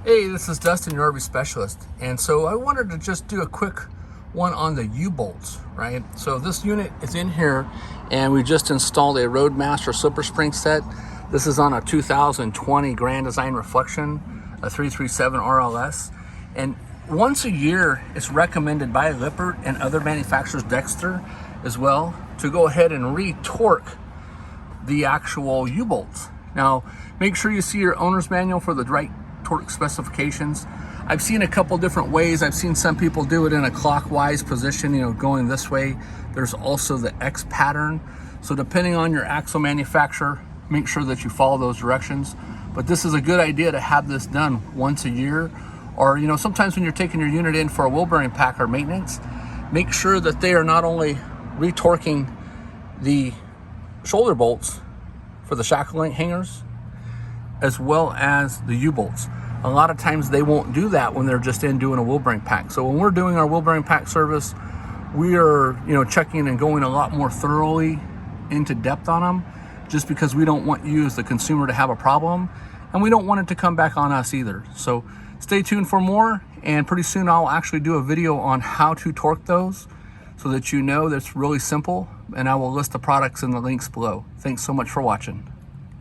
Hey, this is Dustin, your RV specialist. And so I wanted to just do a quick one on the U-bolts, right? So this unit is in here and we just installed a Roadmaster slipper spring set. This is on a 2020 Grand Design Reflection, a 337 RLS. And once a year, it's recommended by Lippert and other manufacturers, Dexter as well, to go ahead and re-torque the actual U-bolts. Now, make sure you see your owner's manual for the right torque specifications. I've seen a couple different ways. I've seen some people do it in a clockwise position, going this way. There's also the X pattern. So depending on your axle manufacturer, make sure that you follow those directions. But this is a good idea to have this done once a year. Or, sometimes when you're taking your unit in for a wheel bearing pack or maintenance, make sure that they are not only retorquing the shoulder bolts for the shackle link hangers, as well as the U-bolts. A lot of times they won't do that when they're just in doing a wheel bearing pack. So when we're doing our wheel bearing pack service, we are checking and going a lot more thoroughly into depth on them, just because we don't want you as the consumer to have a problem, and we don't want it to come back on us either. So stay tuned for more, and pretty soon I'll actually do a video on how to torque those so that that's really simple, and I will list the products in the links below. Thanks so much for watching.